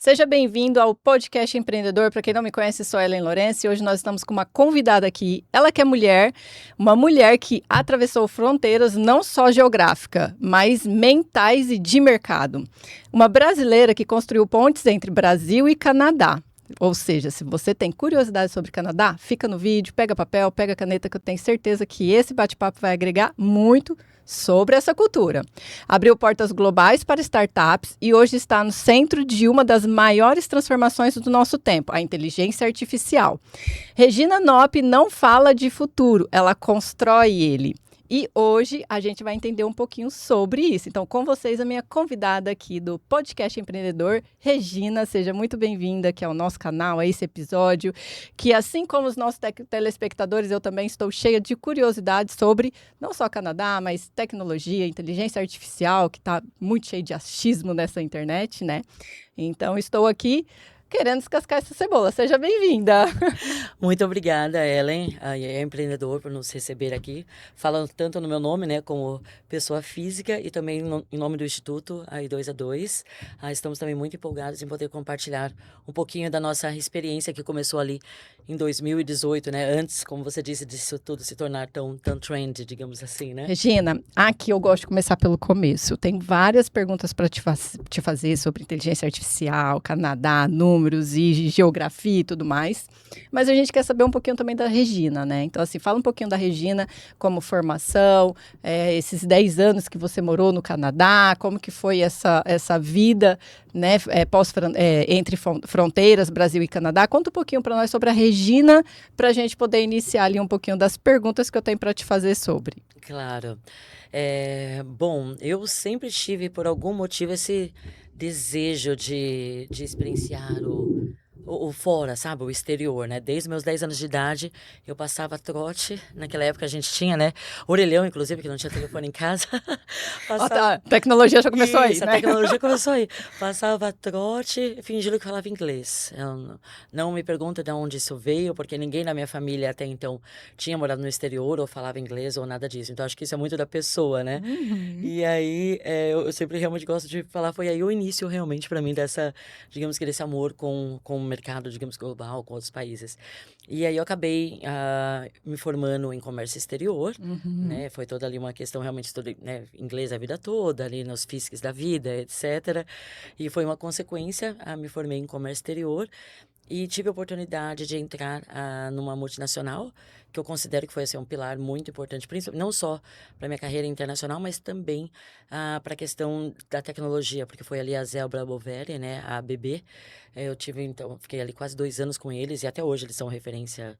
Seja bem-vindo ao Podcast Empreendedor. Para quem não me conhece, sou a Ellen Lourenço e hoje nós estamos com uma convidada aqui. Ela que é mulher, uma mulher que atravessou fronteiras não só geográficas, mas mentais e de mercado. Uma brasileira que construiu pontes entre Brasil e Canadá. Ou seja, se você tem curiosidade sobre Canadá, fica no vídeo, pega papel, pega caneta, que eu tenho certeza que esse bate-papo vai agregar muito sobre essa cultura. Abriu portas globais para startups e hoje está no centro de uma das maiores transformações do nosso tempo, a inteligência artificial. Regina Knopp não fala de futuro, ela constrói ele. E hoje a gente vai entender um pouquinho sobre isso. Então, com vocês, a minha convidada aqui do Podcast Empreendedor, Regina. Seja muito bem-vinda aqui ao nosso canal, a esse episódio, que assim como os nossos telespectadores, eu também estou cheia de curiosidade sobre não só Canadá, mas tecnologia, inteligência artificial, que está muito cheio de achismo nessa internet, né? Então, estou aqui querendo descascar essa cebola. Seja bem-vinda. Muito obrigada, Ellen, é empreendedor, por nos receber aqui, falando tanto no meu nome, né, como pessoa física e também em nome do Instituto, a I2A2. Estamos também muito empolgados em poder compartilhar um pouquinho da nossa experiência que começou ali em 2018, né, antes, como você disse, disso tudo se tornar tão trendy, digamos assim, né? Regina, aqui eu gosto de começar pelo começo. Tem várias perguntas para te fazer sobre inteligência artificial, Canadá, números e geografia e tudo mais. Mas a gente quer saber um pouquinho também da Regina, né? Então, assim, fala um pouquinho da Regina como formação, esses 10 anos que você morou no Canadá, como que foi essa vida, né, entre fronteiras, Brasil e Canadá. Conta um pouquinho para nós sobre a Regina, para a gente poder iniciar ali um pouquinho das perguntas que eu tenho para te fazer sobre. Claro. Bom, eu sempre tive, por algum motivo, esse desejo de experienciar o fora, sabe? O exterior, né? Desde meus 10 anos de idade, eu passava trote. Naquela época a gente tinha, né? Orelhão, inclusive, que não tinha telefone em casa. A tecnologia já começou aí, Isso, né? a tecnologia começou aí. Passava trote, fingindo que falava inglês. Eu não me pergunta de onde isso veio, porque ninguém na minha família até então tinha morado no exterior ou falava inglês ou nada disso. Então, acho que isso é muito da pessoa, né? Uhum. E aí, eu sempre realmente gosto de falar, foi aí o início realmente para mim dessa, digamos que desse amor com o mercado, digamos, global, com outros países. E aí eu acabei me formando em comércio exterior, né? Foi toda ali uma questão, realmente estudei, né, inglês a vida toda, ali nos FISCs da vida, etc. E foi uma consequência, me formei em comércio exterior. E tive a oportunidade de entrar numa multinacional, que eu considero que foi assim, um pilar muito importante, não só para minha carreira internacional, mas também para a questão da tecnologia, porque foi ali a Zebra Boveri, né, a ABB. Então, fiquei ali quase 2 anos com eles, e até hoje eles são referência,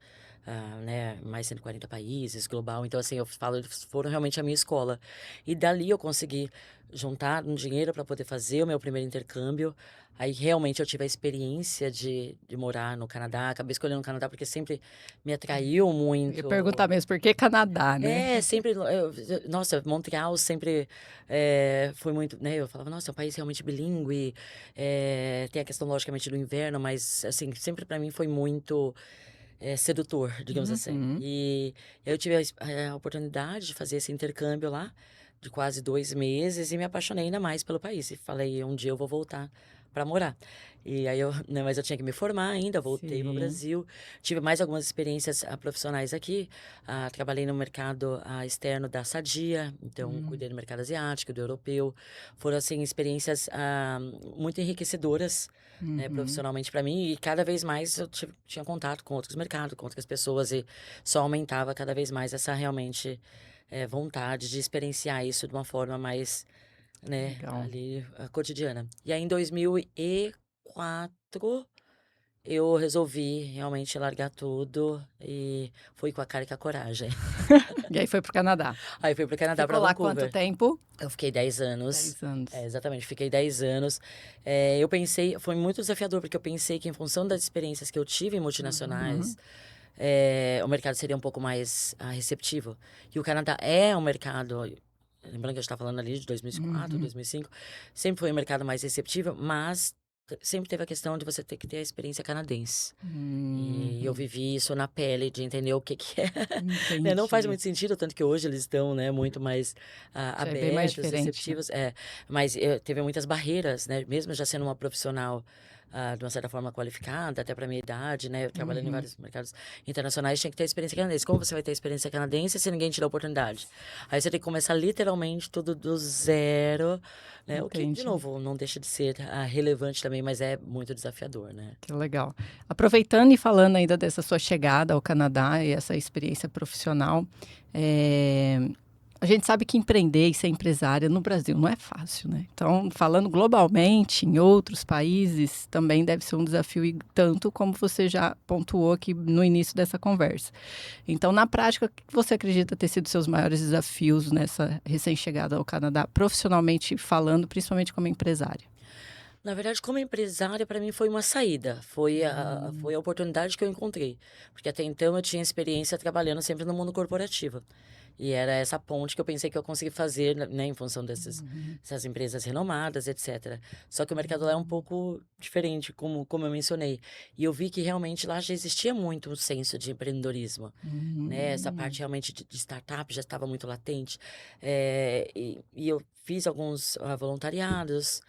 né, mais de 140 países, global. Então, assim, eu falo, eles foram realmente a minha escola. E dali eu consegui juntar um dinheiro para poder fazer o meu primeiro intercâmbio. Aí realmente eu tive a experiência de morar no Canadá. Acabei escolhendo o Canadá porque sempre me atraiu Eu ia muito. perguntar mesmo, por que Canadá, né? Sempre. Nossa, Montreal sempre foi muito. Né, eu falava, nossa, é um país realmente bilíngue. Tem a questão, logicamente, do inverno, mas, assim, sempre para mim foi muito sedutor, digamos assim. Uhum. E eu tive a oportunidade de fazer esse intercâmbio lá, de quase 2 meses, e me apaixonei ainda mais pelo país. E falei, um dia eu vou voltar para morar. E aí né, mas eu tinha que me formar ainda, voltei para o Sim. Brasil. Tive mais algumas experiências profissionais aqui. Trabalhei no mercado externo da Sadia, então cuidei do mercado asiático, do europeu. Foram, assim, experiências muito enriquecedoras, né, Uhum. profissionalmente para mim, e cada vez mais eu tinha contato com outros mercados, com outras pessoas, e só aumentava cada vez mais essa realmente vontade de experienciar isso de uma forma mais, né, Legal. ali cotidiana. E aí em 2004 eu resolvi realmente largar tudo e fui com a cara e com a coragem. E aí foi pro Canadá. Aí fui pro Canadá, para Ficou lá quanto Vancouver. tempo? Eu fiquei 10 anos. 10 anos. Exatamente, fiquei 10 anos. Eu pensei, foi muito desafiador, porque eu pensei que em função das experiências que eu tive em Uhum. multinacionais, o mercado seria um pouco mais receptivo. E o Canadá é um mercado, lembrando que a gente está falando ali de 2004, Uhum. 2005, sempre foi um mercado mais receptível, mas sempre teve a questão de você ter que ter a experiência canadense. E eu Uhum. vivi isso na pele, de entender o que que é. Né, não faz Entendi. muito sentido, tanto que hoje eles estão, né, muito mais Já é bem mais abertos, diferente, né? receptivos. Mas teve muitas barreiras, né? Mesmo já sendo uma profissional de uma certa forma qualificada, até para minha idade, né? Eu trabalhando em Uhum. vários mercados internacionais, tinha que ter experiência canadense. Como você vai ter experiência canadense se ninguém te dá oportunidade? Aí você tem que começar literalmente tudo do zero, né? O que, de Entendi. novo, não deixa de ser relevante também, mas é muito desafiador, né? Que legal. Aproveitando e falando ainda dessa sua chegada ao Canadá e essa experiência profissional, a gente sabe que empreender e ser empresária no Brasil não é fácil, né? Então, falando globalmente, em outros países, também deve ser um desafio, e tanto como você já pontuou aqui no início dessa conversa. Então, na prática, o que você acredita ter sido seus maiores desafios nessa recém-chegada ao Canadá, profissionalmente falando, principalmente como empresária? Na verdade, como empresária, para mim foi uma saída. Foi a oportunidade que eu encontrei. Porque até então eu tinha experiência trabalhando sempre no mundo corporativo. E era essa ponte que eu pensei que eu consegui fazer, né, em função dessas empresas renomadas, etc. Só que o mercado lá é um pouco diferente, como eu mencionei. E eu vi que realmente lá já existia muito um senso de empreendedorismo, né? Essa parte realmente de startup já estava muito latente. E eu fiz alguns voluntariados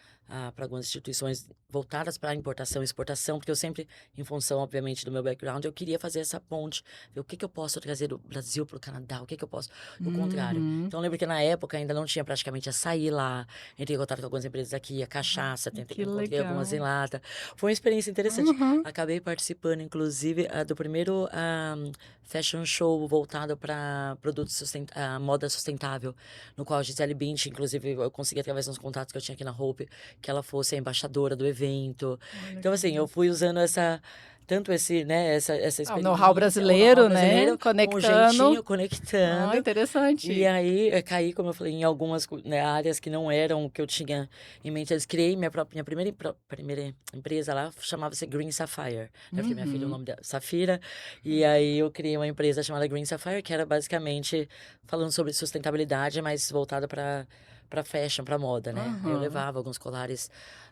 para algumas instituições voltadas para importação e exportação, porque eu sempre, em função, obviamente, do meu background, eu queria fazer essa ponte, ver o que eu posso trazer do Brasil para o Canadá, o que eu posso, o contrário. Uhum. Então, eu lembro que na época ainda não tinha praticamente açaí lá, entrei em contato com algumas empresas aqui, a cachaça, Que encontrei algumas em legal. lata. Foi uma experiência interessante. Uhum. Acabei participando, inclusive, do primeiro fashion show voltado para produtos moda sustentável, no qual a Gisele Bündchen, inclusive, eu consegui através dos contatos que eu tinha aqui na Hope, que ela fosse a embaixadora do evento. Olha Então, que assim, eu legal. fui usando tanto essa Ah, o know-how experiência, o know-how brasileiro, né? brasileiro, com o Conectando. jeitinho, Ah, conectando. E interessante. aí, caí, como eu falei, em algumas né, áreas que não eram o que eu tinha em mente. Eu criei minha primeira empresa lá, chamava-se Green Sapphire, né? Porque minha filha, o Uhum. nome dela é Safira. E aí, eu criei uma empresa chamada Green Sapphire, que era basicamente falando sobre sustentabilidade, mas voltada para fashion, para moda, né? Aí eu Aham. levava alguns colares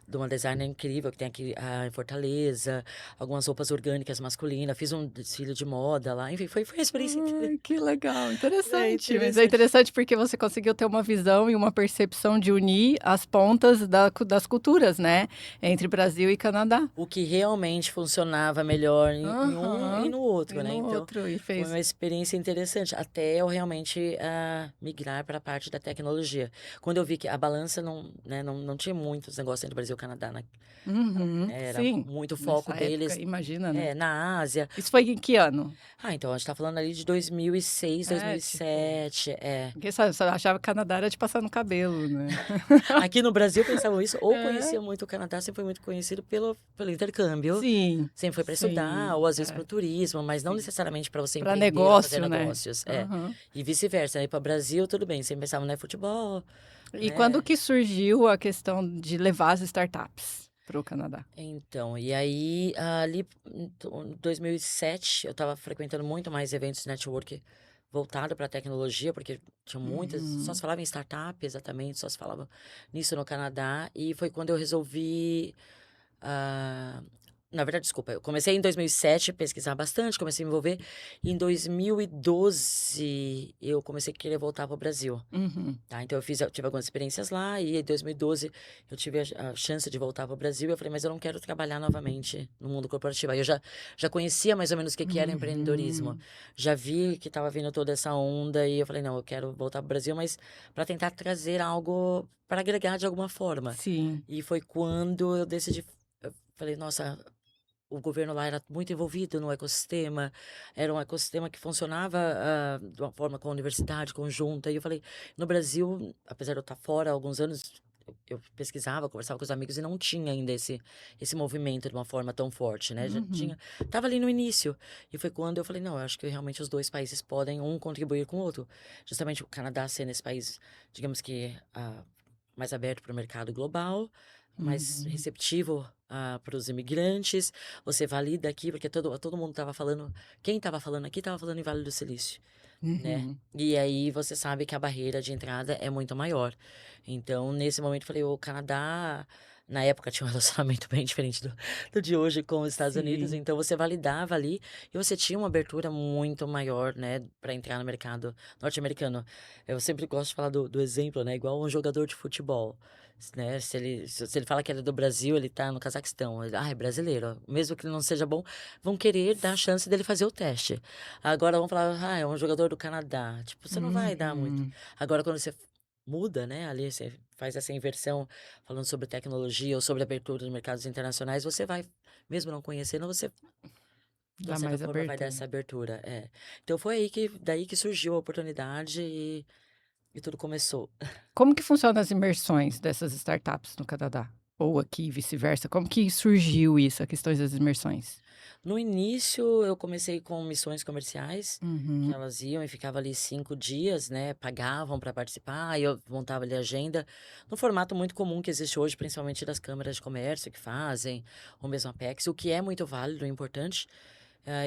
de uma designer incrível que tem aqui em Fortaleza, algumas roupas orgânicas masculinas, fiz um desfile de moda lá, enfim, foi uma experiência Ai, que legal, é interessante. Mas é interessante. interessante porque você conseguiu ter uma visão e uma percepção de unir as pontas das culturas, né? Entre Brasil e Canadá. O que realmente funcionava melhor em um e Aham. no E outro, né? no Então, outro, e foi fez. uma experiência interessante, até eu realmente migrar para a parte da tecnologia. Quando eu vi que a balança não, né, não tinha muitos negócios entre Brasil e Canadá, né? Uhum. Era Sim, muito foco nessa época, deles imagina, né? na Ásia. Isso foi em que ano? Então a gente tá falando ali de 2006, É, tipo, 2007, é. porque sabe, você achava que Canadá era de passar no cabelo, né? Aqui no Brasil pensavam isso, ou É, conheciam muito o Canadá, sempre foi muito conhecido pelo intercâmbio, sim, sempre foi para estudar, sim, ou às vezes para o turismo, mas não sim. necessariamente para você Para empreender ou fazer negócio, né? negócios, é. Aham. E vice-versa, aí para o Brasil, tudo bem, sempre pensavam, né, futebol, E quando né? que surgiu a questão de levar as startups para o Canadá? Então, e aí, ali em 2007, eu estava frequentando muito mais eventos de network voltado para tecnologia, porque tinha muitas, só se Uhum. falava em startup, exatamente, só se falava nisso no Canadá, e foi quando eu resolvi ah, na verdade, desculpa, eu comecei em 2007 a pesquisar bastante, comecei a me envolver. E em 2012, eu comecei a querer voltar para o Brasil. Uhum. Tá? Então, eu tive algumas experiências lá. E em 2012, eu tive a chance de voltar para o Brasil. Eu falei, mas eu não quero trabalhar novamente no mundo corporativo. Aí eu já conhecia mais ou menos o que era empreendedorismo. Uhum. Já vi que estava vindo toda essa onda. E eu falei, não, eu quero voltar para o Brasil, mas para tentar trazer algo para agregar de alguma forma. Sim. E foi quando eu decidi. Eu falei, nossa, o governo lá era muito envolvido no ecossistema, era um ecossistema que funcionava de uma forma com a universidade conjunta. E eu falei, no Brasil, apesar de eu estar fora há alguns anos, eu pesquisava, conversava com os amigos e não tinha ainda esse movimento de uma forma tão forte, né? Já Uhum. tinha, tava ali no início. E foi quando eu falei, não, eu acho que realmente os dois países podem um contribuir com o outro. Justamente o Canadá sendo esse país, digamos que mais aberto para o mercado global, mais Uhum. receptivo para os imigrantes. Você valida aqui, porque todo mundo estava falando, quem estava falando aqui estava falando em Vale do Silício, né? Uhum. E aí você sabe que a barreira de entrada é muito maior. Então, nesse momento, eu falei, o Canadá na época tinha um relacionamento bem diferente do de hoje com os Estados Unidos, Sim. então você validava ali e você tinha uma abertura muito maior, né, para entrar no mercado norte-americano. Eu sempre gosto de falar do exemplo, né, igual um jogador de futebol, né, se ele fala que ele é do Brasil, ele tá no Cazaquistão, é brasileiro, mesmo que ele não seja bom, vão querer dar a chance dele fazer o teste. Agora vão falar, é um jogador do Canadá, tipo, você não vai dar muito. Uhum. Agora quando você muda, né, ali você faz essa inversão, falando sobre tecnologia ou sobre abertura de mercados internacionais, você vai, mesmo não conhecendo, você, de uma Dá certa mais forma, vai dar essa abertura. abertura. É. Então foi daí que surgiu a oportunidade e tudo começou. Como que funcionam as imersões dessas startups no Canadá? Ou aqui, vice-versa? Como que surgiu isso, a questões das imersões? No início, eu comecei com missões comerciais, que Uhum, elas iam e ficavam ali 5 dias, né? Pagavam para participar, aí eu montava ali a agenda, no formato muito comum que existe hoje, principalmente das câmaras de comércio que fazem, ou mesmo a Apex, o que é muito válido e importante.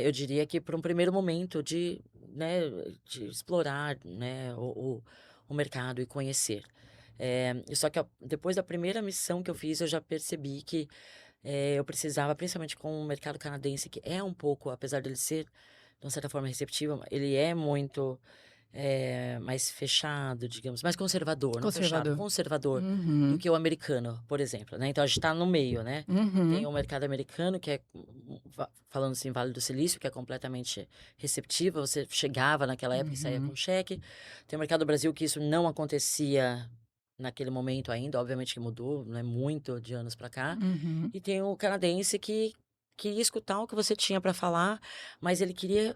Eu diria que para um primeiro momento de, né, de explorar, né, o mercado e conhecer. Só que depois da primeira missão que eu fiz, eu já percebi que eu precisava, principalmente com o mercado canadense, que é um pouco, apesar dele ser, de uma certa forma, receptivo, ele é muito mais fechado, digamos, mais conservador, não fechado, conservador. conservador do Uhum, que o americano, por exemplo, né? Então a gente está no meio, né? Tem uhum, o mercado americano, que é, falando assim, Vale do Silício, que é completamente receptivo, você chegava naquela época e saía uhum, com cheque. Tem o mercado do Brasil, que isso não acontecia naquele momento ainda, obviamente que mudou, não é muito de anos para cá. uhum, E tem o canadense que queria escutar o que você tinha para falar, mas ele queria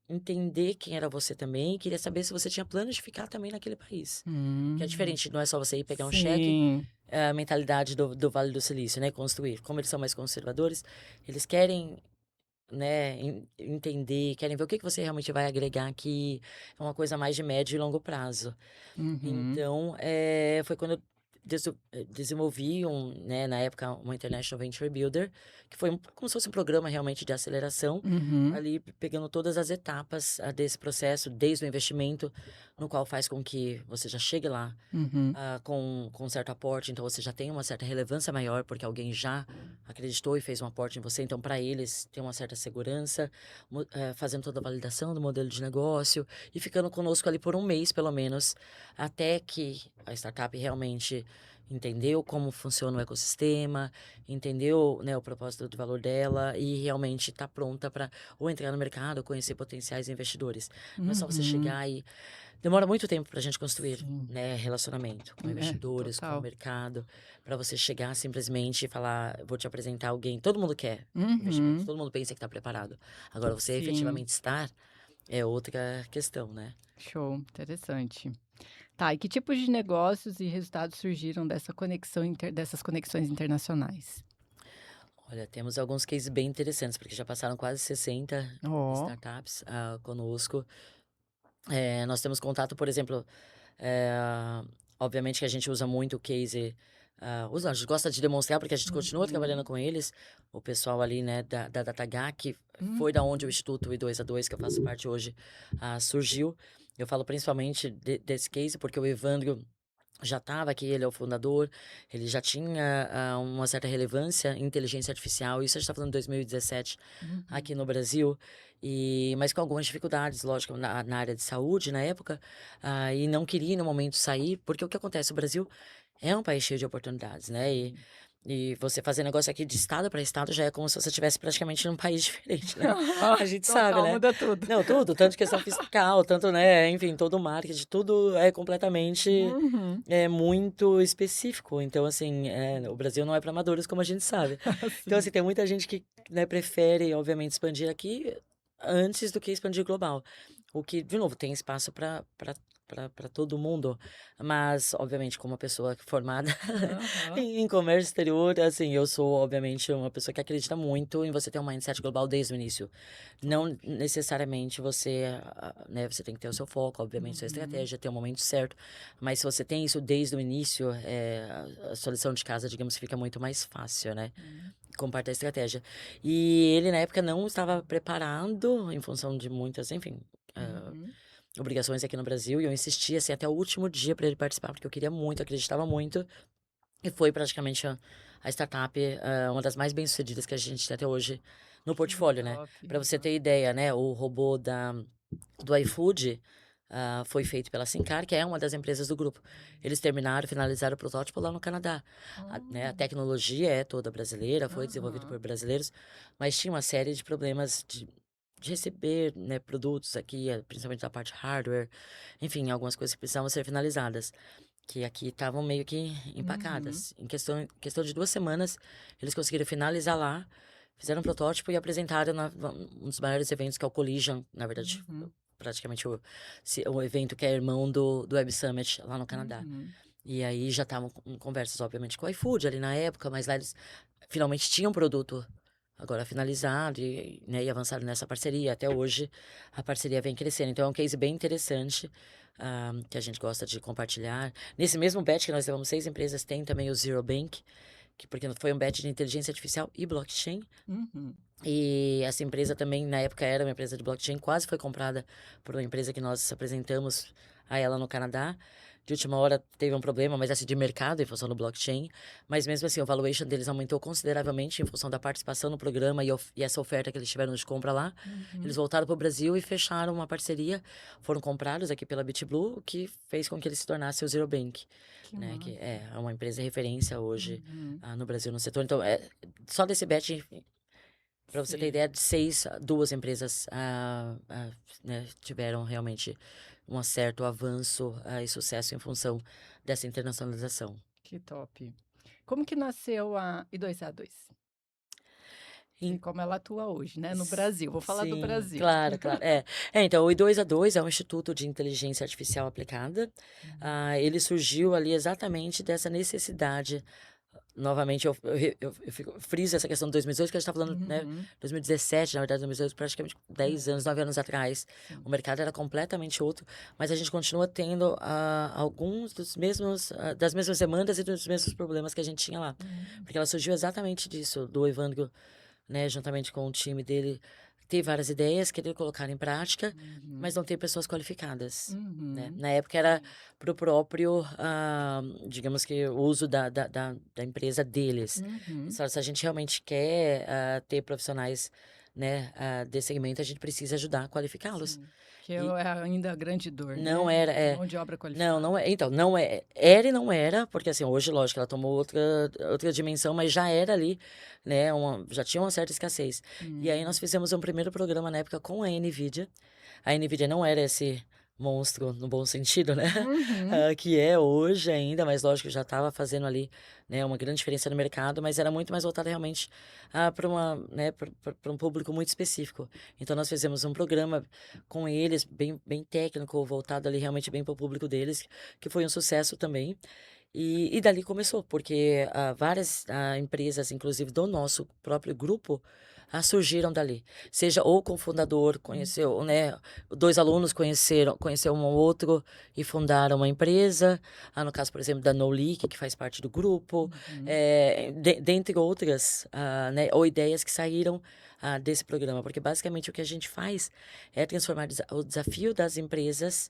entender quem era você também, queria saber se você tinha planos de ficar também naquele país. Que é hum. diferente, não é só você ir pegar um cheque, Sim. é a mentalidade do Vale do Silício, né? Construir. Como eles são mais conservadores, eles querem, né, entender, querem ver o que que você realmente vai agregar aqui. É uma coisa mais de médio e longo prazo. Uhum, Então, foi quando eu desenvolvi né, na época, uma International Venture Builder, que foi como se fosse um programa realmente de aceleração, uhum, ali pegando todas as etapas desse processo, desde o investimento, no qual faz com que você já chegue lá uhum, com um certo aporte, então você já tem uma certa relevância maior, porque alguém já acreditou e fez um aporte em você, então para eles tem uma certa segurança, fazendo toda a validação do modelo de negócio e ficando conosco ali por um mês, pelo menos, até que a startup realmente entendeu como funciona o ecossistema, entendeu, né, o propósito de valor dela e realmente está pronta para ou entrar no mercado, ou conhecer potenciais investidores. Não é só você uhum. chegar e demora muito tempo para a gente construir, Sim. né, relacionamento com É, investidores, com o total. mercado, para você chegar simplesmente e falar, vou te apresentar alguém. Todo mundo quer investimento, Uhum. todo mundo pensa que está preparado. Agora, você Sim. efetivamente estar é outra questão, né? Show, interessante. Tá, e que tipos de negócios e resultados surgiram dessas conexões internacionais? Olha, temos alguns cases bem interessantes, porque já passaram quase 60 Ó. startups conosco. Nós temos contato, por exemplo, eh, obviamente que a gente usa muito o case. A gente gosta de demonstrar porque a gente continua trabalhando Uhum. com eles. O pessoal ali, né, da DataH, que foi da onde o Uhum. Instituto I2A2, que eu faço parte hoje, surgiu. Eu falo principalmente desse case porque o Evandro já estava aqui, ele é o fundador, ele já tinha uma certa relevância em inteligência artificial, isso a gente está falando de 2017 aqui Uhum. no Brasil, mas com algumas dificuldades, lógico, na área de saúde na época, e não queria no momento sair, porque o que acontece, o Brasil é um país cheio de oportunidades, né? Sim. E você fazer negócio aqui de estado para estado já é como se você estivesse praticamente num país diferente, né? A gente sabe, Total, né? muda tudo. Não, tudo, tanto questão fiscal, tanto, né, enfim, todo o marketing, tudo é completamente Uhum. muito específico. Então, assim, o Brasil não é para amadores, como a gente sabe. Então, assim, Sim. tem muita gente que, né, prefere, obviamente, expandir aqui antes do que expandir global. O que, de novo, tem espaço para todo mundo, mas, obviamente, como uma pessoa formada Aham. em comércio exterior, assim, eu sou, obviamente, uma pessoa que acredita muito em você ter um mindset global desde o início. Top. Não necessariamente você, né, você tem que ter o seu foco, obviamente, sua Uhum. estratégia, ter o momento certo, mas se você tem isso desde o início, a sua lição de casa, digamos, fica muito mais fácil, né? Hum. Com parte da estratégia. E ele, na época, não estava preparado, em função de muitas, enfim, Uhum. obrigações aqui no Brasil, e eu insisti, assim, até o último dia para ele participar, porque eu queria muito, acreditava muito, e foi praticamente a startup uma das mais bem-sucedidas que a gente tem até hoje no Que portfólio, né? top. Para você ter ideia, né? O robô do iFood foi feito pela Sincar, que é uma das empresas do grupo. Eles terminaram, finalizaram o protótipo lá no Canadá. A Hum, tecnologia é toda brasileira, foi desenvolvida por aham. brasileiros, mas tinha uma série de problemas de receber, né, produtos aqui, principalmente da parte hardware, enfim, algumas coisas que precisavam ser finalizadas, que aqui estavam meio que Uhum, empacadas. Em questão de 2 semanas, eles conseguiram finalizar lá, fizeram um protótipo e apresentaram um dos maiores eventos, que é o Collision, na verdade, uhum, praticamente o evento que é irmão do Web Summit lá no Canadá. uhum. E aí já estavam em conversas, obviamente, com o iFood ali na época, mas lá eles finalmente tinham um produto agora finalizado e, né, e avançaram nessa parceria. Até hoje a parceria vem crescendo. Então é um case bem interessante que a gente gosta de compartilhar. Nesse mesmo bet que nós levamos 6 empresas, tem também o Zero Bank, porque foi um bet de inteligência artificial e blockchain. Uhum. E essa empresa também, na época, era uma empresa de blockchain, quase foi comprada por uma empresa que nós apresentamos a ela no Canadá. De última hora teve um problema, mas essa de mercado em função do blockchain. Mas mesmo assim, o valuation deles aumentou consideravelmente em função da participação no programa e essa oferta que eles tiveram de compra lá. Eles Uhum. voltaram para o Brasil e fecharam uma parceria. Foram comprados aqui pela BitBlue, o que fez com que eles se tornassem o Zero Bank, Que né? Que massa. é uma empresa referência hoje Uhum. no Brasil no setor. Então, só desse bet para você ter Sim. ideia, de 6, 2 empresas né, tiveram realmente um certo avanço e sucesso em função dessa internacionalização. Que top. Como que nasceu a I2A2? E Em- como ela atua hoje, né, no Brasil? Vou falar do Sim, Brasil. claro, claro. Então, o I2A2 é um instituto de inteligência artificial aplicada. Uhum. Ele surgiu ali exatamente dessa necessidade. Novamente, friso essa questão de 2018, que a gente está falando, né? Uhum. 2017, na verdade, 2018, praticamente 10 É, anos, 9 anos atrás. sim. O mercado era completamente outro, mas a gente continua tendo alguns das mesmas demandas e dos mesmos problemas que a gente tinha lá. Uhum. Porque ela surgiu exatamente disso, do Evandro, né, juntamente com o time dele, ter várias ideias, querer colocar em prática, Uhum. mas não ter pessoas qualificadas. Né? Uhum. Na época era Sim. para o próprio, digamos que, o uso da empresa deles. Uhum. Se a gente realmente quer ter profissionais, né, desse segmento, a gente precisa ajudar a qualificá-los. Sim. Que E é ainda a grande dor, não né? era, Mão de obra não, qualificada. não é, então, não é, era e não era, porque assim, hoje, lógico, ela tomou outra dimensão, mas já era ali, né, já tinha uma certa escassez. E aí nós Uhum. fizemos um primeiro programa na época com a NVIDIA. A NVIDIA não era esse monstro no bom sentido, né, Uhum. que é hoje ainda, mas lógico, já estava fazendo ali, né, uma grande diferença no mercado, mas era muito mais voltada realmente para né, para um público muito específico. Então nós fizemos um programa com eles, bem técnico, voltado ali realmente bem para o público deles, que foi um sucesso também. E dali começou, porque várias empresas, inclusive do nosso próprio grupo, surgiram dali. Seja o cofundador conheceu, Uhum. né? 2 alunos conheceram um ao outro e fundaram uma empresa. No caso, por exemplo, da Noleak, que faz parte do grupo, Uhum. dentre outras, né? Ou ideias que saíram desse programa. Porque basicamente o que a gente faz é transformar o desafio das empresas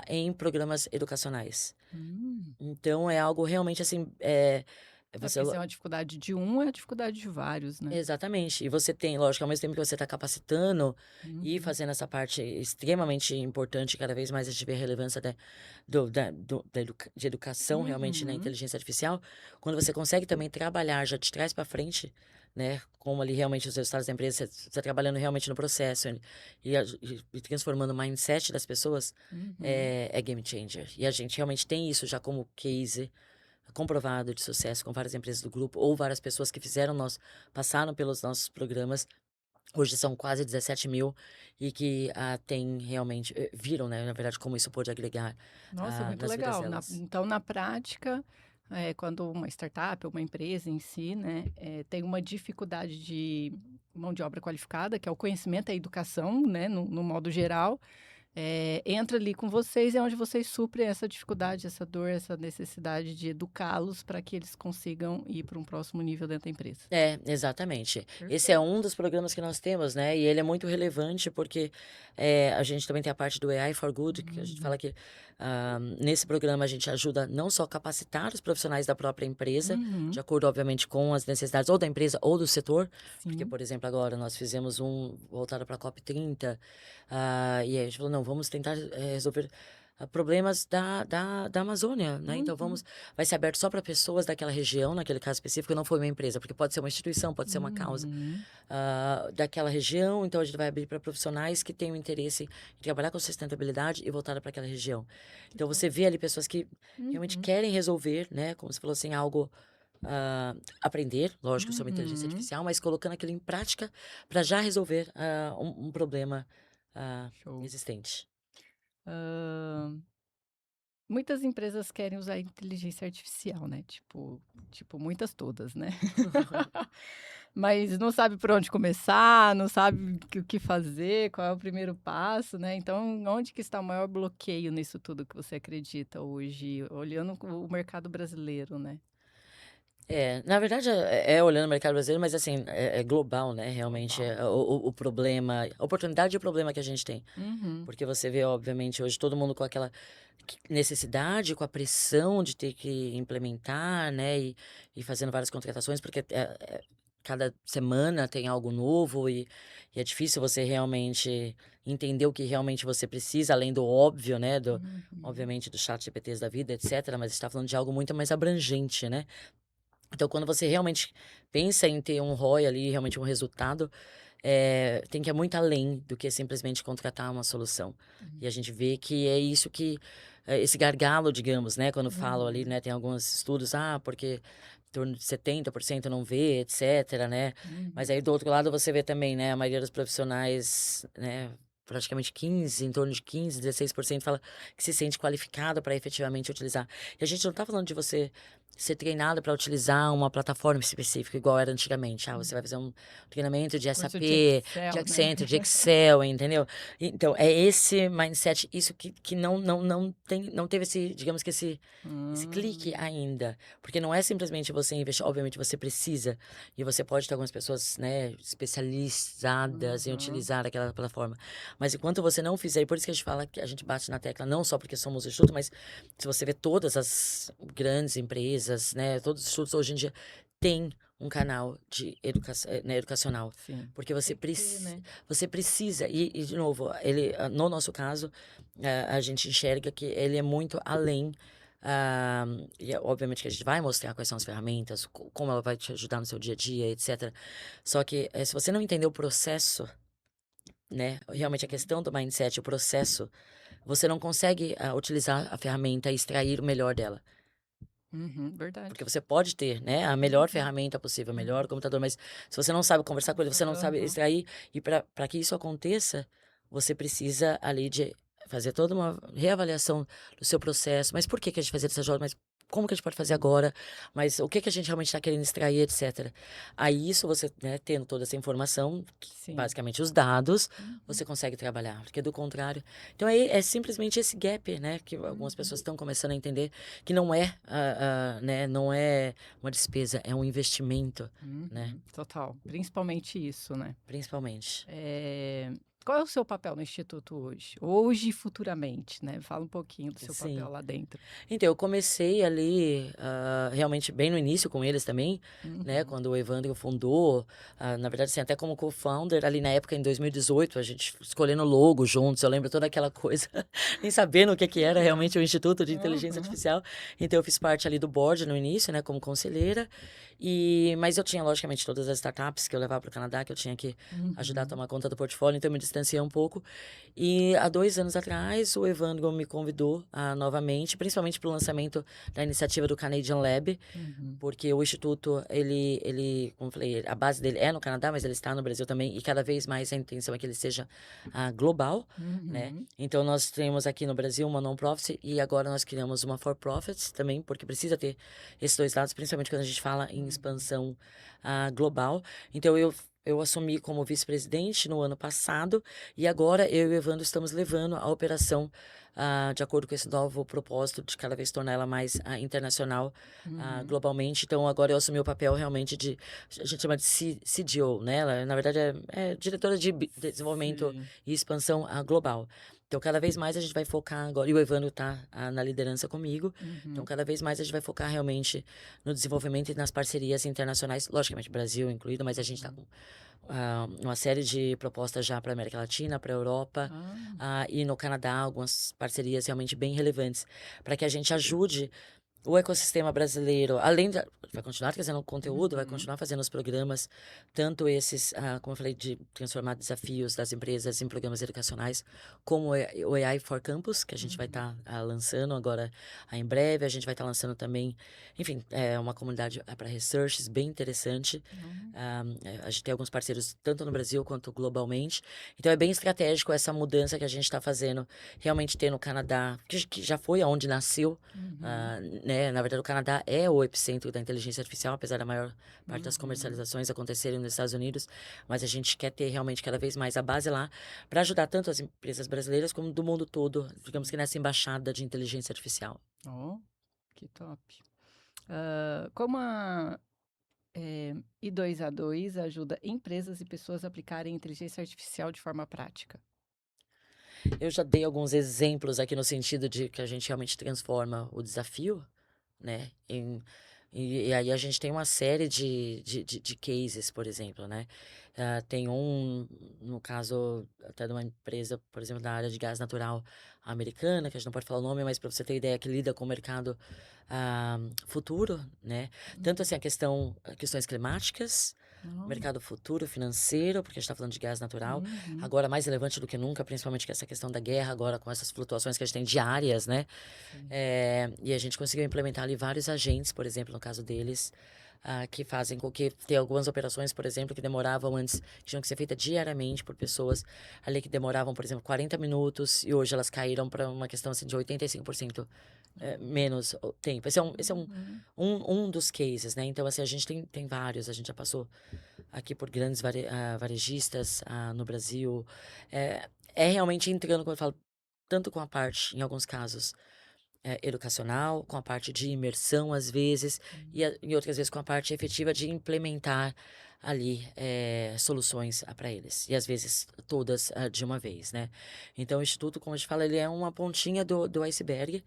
em programas educacionais. Hum. Então é algo realmente assim, É você porque se é uma dificuldade de um, é a dificuldade de vários, né? exatamente. E você tem, lógico, ao mesmo tempo que você está capacitando e Uhum. fazendo essa parte extremamente importante, cada vez mais a gente vê a relevância de educação realmente na Uhum. inteligência artificial, quando você consegue também trabalhar já de trás para frente, né, como ali realmente os resultados da empresa, você está trabalhando realmente no processo e transformando o mindset das pessoas, Uhum. é game changer. E a gente realmente tem isso já como case comprovado de sucesso com várias empresas do grupo ou várias pessoas que passaram pelos nossos programas. Hoje são quase 17 mil e que têm realmente, viram, né, na verdade, como isso pode agregar Nossa, muito nas vidas legal. delas. Então, na prática, quando uma startup ou uma empresa em si, né, tem uma dificuldade de mão de obra qualificada, que é o conhecimento e a educação, né, no modo geral, entra ali com vocês, é onde vocês suprem essa dificuldade, essa dor, essa necessidade de educá-los para que eles consigam ir para um próximo nível dentro da empresa. É, exatamente. Esse é Perfeito. um dos programas que nós temos, né? E ele é muito relevante porque a gente também tem a parte do AI for Good, que a gente Uhum. fala que nesse programa a gente ajuda não só a capacitar os profissionais da própria empresa, de Uhum. acordo, obviamente, com as necessidades ou da empresa ou do setor, porque, Sim. por exemplo, agora nós fizemos um voltado para a COP30, e aí a gente falou, não, vamos tentar resolver problemas da Amazônia, né? Então Uhum. vai ser aberto só para pessoas daquela região, naquele caso específico, não foi uma empresa, porque pode ser uma instituição, pode ser uma causa Uhum. daquela região, então a gente vai abrir para profissionais que têm o interesse em trabalhar com sustentabilidade e voltar para aquela região. Que Então top. você vê ali pessoas que realmente Uhum. querem resolver, né? Como você falou assim, algo. Aprender, lógico, sobre inteligência Uhum. artificial, mas colocando aquilo em prática para já resolver um problema Show. existente. Hã, muitas empresas querem usar inteligência artificial, né, tipo muitas todas, né. Mas não sabe por onde começar, não sabe o que fazer, qual é o primeiro passo, né, então onde que está o maior bloqueio nisso tudo que você acredita hoje, olhando o mercado brasileiro, né? Na verdade, olhando o mercado brasileiro, mas assim, é global, né? Realmente, Global. o problema, a oportunidade e o problema que a gente tem. Uhum. Porque você vê, obviamente, hoje todo mundo com aquela necessidade, com a pressão de ter que implementar, né? E fazendo várias contratações, porque cada semana tem algo novo e é difícil você realmente entender o que realmente você precisa, além do óbvio, né? Uhum. Obviamente, do chat GPTs da vida, etc. Mas está falando de algo muito mais abrangente, né? Então, quando você realmente pensa em ter um ROI ali, realmente um resultado, tem que ir muito além do que simplesmente contratar uma solução. E a gente vê que é isso que, esse gargalo, digamos, né? Quando falam ali, Uhum. né? Tem alguns estudos, porque em torno de 70% não vê, etc, né? Mas Uhum. aí do outro lado você vê também, né? A maioria dos profissionais, né? Praticamente 15, em torno de 15, 16% fala que se sente qualificado para efetivamente utilizar. E a gente não está falando de você ser treinado para utilizar uma plataforma específica, igual era antigamente. Você vai Uhum. fazer um treinamento de Curso SAP, de de Excel, né? Accenture, de Excel, entendeu? Então, é esse mindset, isso que não teve esse, digamos que esse clique Hum. ainda. Porque não é simplesmente você investir, obviamente você precisa, e você pode ter algumas pessoas, né, especializadas em Uhum. utilizar aquela plataforma. Mas enquanto você não fizer, e por isso que a gente fala que a gente bate na tecla, não só porque somos o instituto, mas se você vê todas as grandes empresas, né, todos os institutos hoje em dia têm um canal de educação, né, educacional, Sim. porque Tem que ter, né? você precisa e de novo, ele, no nosso caso, a gente enxerga que ele é muito além. ah, Obviamente que a gente vai mostrar quais são as ferramentas, como ela vai te ajudar no seu dia a dia, etc. Só que se você não entender o processo, né, realmente a Uhum. questão do mindset, o processo, você não consegue utilizar a ferramenta e extrair o melhor dela. Uhum. Porque Verdade. você pode ter, né, a melhor Uhum. ferramenta possível, o melhor Uhum. computador, mas se você não sabe conversar com ele, você não sabe Aham. extrair, e para que isso aconteça, você precisa ali de fazer toda uma reavaliação do seu processo. Mas por que que a gente faz dessa joia? Mas como que a gente pode fazer agora? Mas o que que a gente realmente está querendo extrair, etc. Aí isso você, né, tendo toda essa informação, Sim. basicamente os dados, Uhum. você consegue trabalhar. Porque do contrário. Então é simplesmente esse gap, né, que algumas Uhum. pessoas estão começando a entender que não é, né, não é uma despesa, é um investimento, né, Uhum. Total. Principalmente isso, né? principalmente. Qual é o seu papel no Instituto hoje? Hoje e futuramente, né? Fala um pouquinho do seu papel Sim. lá dentro. Então, eu comecei ali, realmente bem no início com eles também, né? Uhum. Quando o Evandro fundou, na verdade, assim, até como co-founder, ali na época, em 2018, a gente escolhendo logo juntos, eu lembro toda aquela coisa, nem sabendo o que era Legal. realmente o Instituto de Inteligência Uhum. Artificial. Então, eu fiz parte ali do board no início, né? Como conselheira, mas eu tinha, logicamente, todas as startups que eu levava para o Canadá, que eu tinha que ajudar a Uhum. tomar conta do portfólio, então eu me distanciei um pouco. E há 2 anos atrás, o Evandro me convidou novamente, principalmente para o lançamento da iniciativa do Canadian Lab, Uhum. porque o Instituto, como eu falei, a base dele é no Canadá, mas ele está no Brasil também, e cada vez mais a intenção é que ele seja global, né? Uhum. Então, nós temos aqui no Brasil uma non-profit e agora nós criamos uma for-profit também, porque precisa ter esses dois lados, principalmente quando a gente fala em Uhum. expansão global. Então, eu assumi como vice-presidente no ano passado e agora eu e o Evandro estamos levando a operação de acordo com esse novo propósito de cada vez tornar ela mais internacional, globalmente. Então, agora eu assumi o papel realmente a gente chama de CDO, né? Ela, na verdade, é diretora de desenvolvimento Sim. e expansão global. Então, cada vez mais a gente vai focar agora, e o Evandro está na liderança comigo, então cada vez mais a gente vai focar realmente no desenvolvimento e nas parcerias internacionais, logicamente Brasil incluído, mas a gente está com uma série de propostas já para a América Latina, para a Europa e no Canadá, algumas parcerias realmente bem relevantes, para que a gente ajude o ecossistema brasileiro, além de, vai continuar trazendo conteúdo, vai continuar fazendo os programas, tanto esses, como eu falei, de transformar desafios das empresas em programas educacionais, como o AI for Campus, que a gente vai estar lançando agora em breve. A gente vai estar lançando também, enfim, uma comunidade para researches bem interessante. A gente tem alguns parceiros tanto no Brasil quanto globalmente. Então é bem estratégico essa mudança que a gente está fazendo, realmente ter no Canadá, que já foi aonde nasceu, né? Na verdade, o Canadá é o epicentro da inteligência artificial, apesar da maior parte das comercializações acontecerem nos Estados Unidos, mas a gente quer ter realmente cada vez mais a base lá para ajudar tanto as empresas brasileiras como do mundo todo, digamos que nessa embaixada de inteligência artificial. Oh, que top. Como a I2A2 ajuda empresas e pessoas a aplicarem inteligência artificial de forma prática? Eu já dei alguns exemplos aqui no sentido de que a gente realmente transforma o desafio, né? E aí a gente tem uma série de cases, por exemplo, né? Tem no caso, até de uma empresa, por exemplo, da área de gás natural americana, que a gente não pode falar o nome, mas para você ter ideia, que lida com o mercado futuro, né? Tanto assim, questões climáticas, mercado futuro financeiro, porque a gente está falando de gás natural, agora mais relevante do que nunca, principalmente com essa questão da guerra, agora com essas flutuações que a gente tem diárias, né? E a gente conseguiu implementar ali vários agentes, por exemplo, no caso deles, que fazem com que tem algumas operações, por exemplo, que demoravam antes, que tinham que ser feitas diariamente por pessoas ali que demoravam, por exemplo, 40 minutos e hoje elas caíram para uma questão assim, de 85% menos tempo. Esse é um dos cases, né? Então, assim, a gente tem vários, a gente já passou aqui por grandes varejistas no Brasil. É realmente entrando, como eu falo, tanto com a parte, em alguns casos, educacional, com a parte de imersão, às vezes, e outras vezes com a parte efetiva de implementar ali soluções para eles. E às vezes todas de uma vez, né? Então, o Instituto, como a gente fala, ele é uma pontinha do iceberg,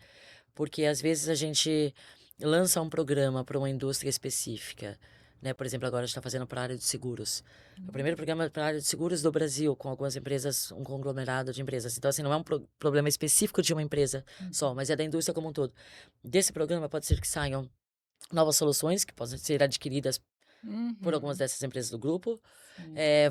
porque às vezes a gente lança um programa para uma indústria específica, né? Por exemplo, agora a gente está fazendo para a área de seguros. É o primeiro programa para a área de seguros do Brasil, com algumas empresas, um conglomerado de empresas. Então, assim, não é um problema específico de uma empresa só, mas é da indústria como um todo. Desse programa pode ser que saiam novas soluções que podem ser adquiridas por algumas dessas empresas do grupo.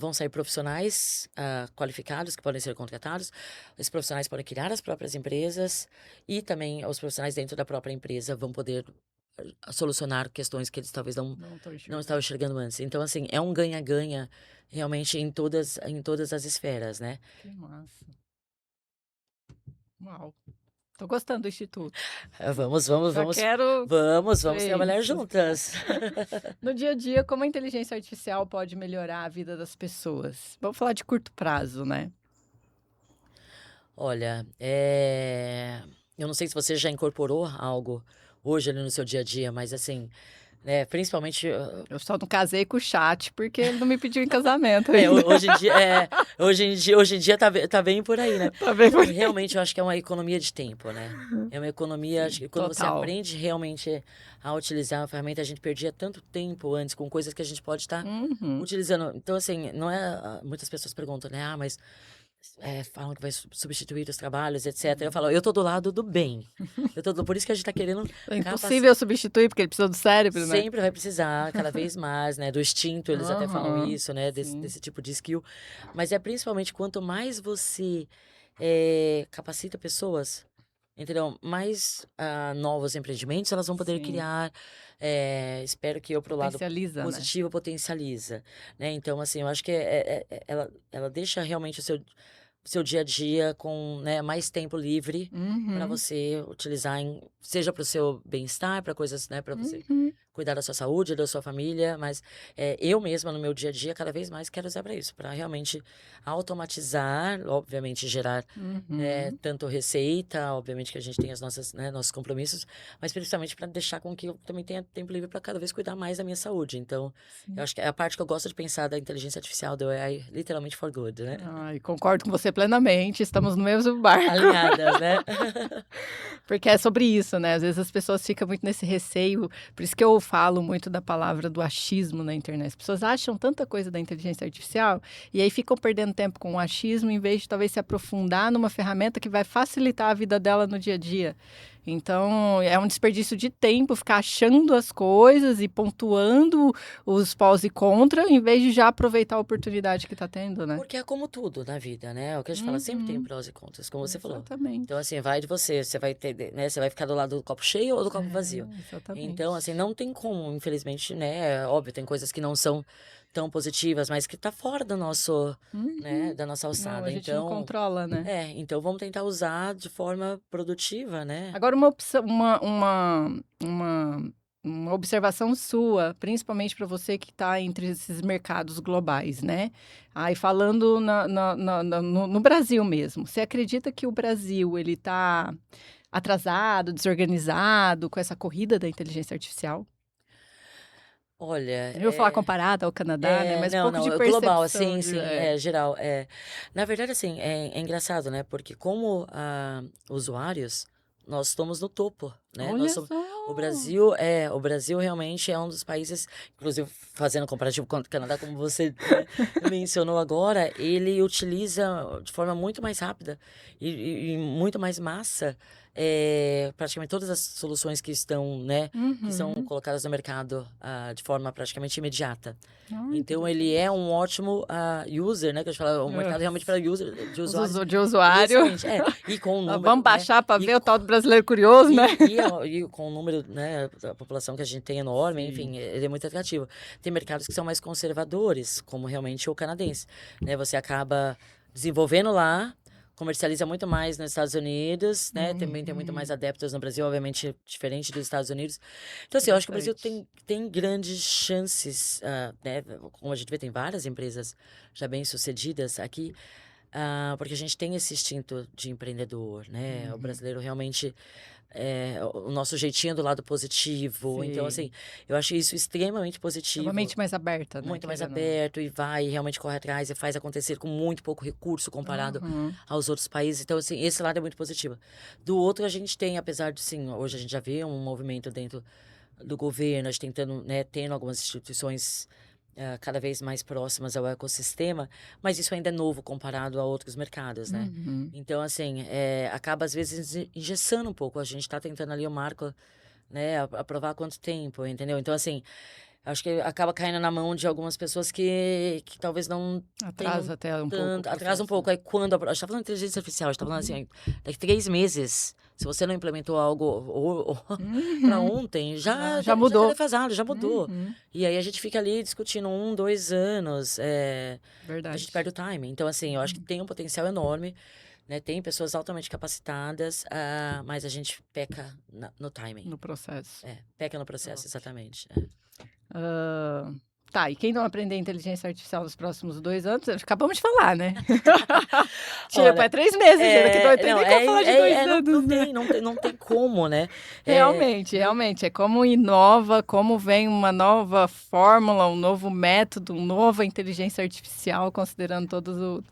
Vão sair profissionais qualificados que podem ser contratados. Esses profissionais podem criar as próprias empresas e também os profissionais dentro da própria empresa vão poder solucionar questões que eles talvez não estavam enxergando antes. Então, assim, é um ganha-ganha realmente em todas as esferas, né? Que massa. Uau. Tô gostando do Instituto. Vamos quero trabalhar juntas. No dia a dia, como a inteligência artificial pode melhorar a vida das pessoas? Vamos falar de curto prazo, né? Olha, eu não sei se você já incorporou algo hoje ali no seu dia a dia, mas assim, né, principalmente Eu só não casei com o chat porque ele não me pediu em casamento. hoje em dia tá bem por aí, né? Tá bem por aí. Realmente eu acho que é uma economia de tempo, né? É uma economia, acho que quando você aprende realmente a utilizar a ferramenta, a gente perdia tanto tempo antes com coisas que a gente pode estar utilizando. Então, assim, não é. Muitas pessoas perguntam, né? Mas falam que vai substituir os trabalhos, etc. Eu falo, eu tô do lado do bem. Por isso que a gente tá querendo. É impossível substituir, porque ele precisa do cérebro, né? Sempre vai precisar, cada vez mais, né? Do instinto, eles até falam isso, né? Desse tipo de skill. Mas é principalmente quanto mais você capacita pessoas, entendeu? Mais novos empreendimentos elas vão poder criar. Espero que eu, pro lado positivo, potencializa, né? Então, assim, eu acho que ela deixa realmente o seu dia a dia com, né, mais tempo livre para você utilizar, seja para o seu bem-estar, para coisas, né, para você cuidar da sua saúde, da sua família, mas eu mesma, no meu dia a dia, cada vez mais quero usar para isso, para realmente automatizar, obviamente gerar tanto receita, obviamente que a gente tem as nossas, né, nossos compromissos, mas principalmente para deixar com que eu também tenha tempo livre para cada vez cuidar mais da minha saúde. Então, eu acho que é a parte que eu gosto de pensar da inteligência artificial, do AI, literalmente for good, né? Ai, concordo com você plenamente, estamos no mesmo barco. Alinhadas, né? Porque é sobre isso, né? Às vezes as pessoas ficam muito nesse receio, por isso que eu falo muito da palavra do achismo na internet. As pessoas acham tanta coisa da inteligência artificial e aí ficam perdendo tempo com o achismo em vez de talvez se aprofundar numa ferramenta que vai facilitar a vida dela no dia a dia. Então, é um desperdício de tempo ficar achando as coisas e pontuando os pós e contra, em vez de já aproveitar a oportunidade que está tendo, né? Porque é como tudo na vida, né? O que a gente fala, sempre tem prós e contras, como você falou. Exatamente. Então, assim, vai de você vai ter, né? Você vai ficar do lado do copo cheio ou do copo vazio. Exatamente. Então, assim, não tem como, infelizmente, né? Óbvio, tem coisas que não são tão positivas, mas que tá fora do nosso, né? Da nossa alçada. Não, a gente então, não controla, né? Então vamos tentar usar de forma produtiva, né? Agora, uma observação sua, principalmente para você que está entre esses mercados globais, né? Aí falando no Brasil mesmo, você acredita que o Brasil ele está atrasado, desorganizado com essa corrida da inteligência artificial? Olha, Eu vou falar comparada ao Canadá, né? Mas um pouco de global, percepção assim, de... sim, geral. Na verdade, assim, é engraçado, né? Porque como usuários, nós estamos no topo, né? Olha O só! O Brasil realmente é um dos países, inclusive fazendo comparativo com o Canadá, como você mencionou agora, ele utiliza de forma muito mais rápida e muito mais massa praticamente todas as soluções que estão, né, que são colocadas no mercado de forma praticamente imediata. Então, ele é um ótimo user, né? Que a gente fala, o mercado realmente para user, de usuários. De usuário. Excelente, e com o número... Vamos baixar para e ver o tal do brasileiro curioso, né? E com o número, né, da população que a gente tem enorme, enfim, ele é muito atrativo. Tem mercados que são mais conservadores, como realmente o canadense, né? Você acaba desenvolvendo lá, comercializa muito mais nos Estados Unidos, né? Também tem muito mais adeptos no Brasil, obviamente diferente dos Estados Unidos. Então, assim, eu acho que o Brasil tem grandes chances, né? Como a gente vê, tem várias empresas já bem-sucedidas aqui, porque a gente tem esse instinto de empreendedor, né? O brasileiro realmente... o nosso jeitinho do lado positivo. Então, assim, eu acho isso extremamente positivo. Uma mente mais aberta, né? Muito mais aberto e vai realmente corre atrás e faz acontecer com muito pouco recurso comparado aos outros países. Então, assim, esse lado é muito positivo. Do outro, a gente tem, apesar de, sim, hoje a gente já vê um movimento dentro do governo, a gente tentando, né, tendo algumas instituições cada vez mais próximas ao ecossistema, mas isso ainda é novo comparado a outros mercados, né? Então, assim, acaba às vezes engessando um pouco. A gente está tentando ali o marco, né, aprovar há quanto tempo, entendeu? Então, assim, acho que acaba caindo na mão de algumas pessoas que talvez não atrasa até um pouco. Atrasa um pouco. Aí quando... A gente está falando de inteligência artificial, a gente está falando assim, daqui 3 meses, se você não implementou algo para ontem, já mudou. Já tá defasado, já mudou. E aí a gente fica ali discutindo 1, 2 anos. Verdade. A gente perde o time. Então, assim, eu acho que tem um potencial enorme. Né? Tem pessoas altamente capacitadas, mas a gente peca no timing. No processo. Peca no processo, exatamente. Tá, e quem não aprender inteligência artificial nos próximos 2 anos, acabamos de falar, né? Tipo, 3 meses, gente, que não tem nem como falar de 2 anos. Não tem como, né? Realmente. É como inova, como vem uma nova fórmula, um novo método, uma nova inteligência artificial, considerando todo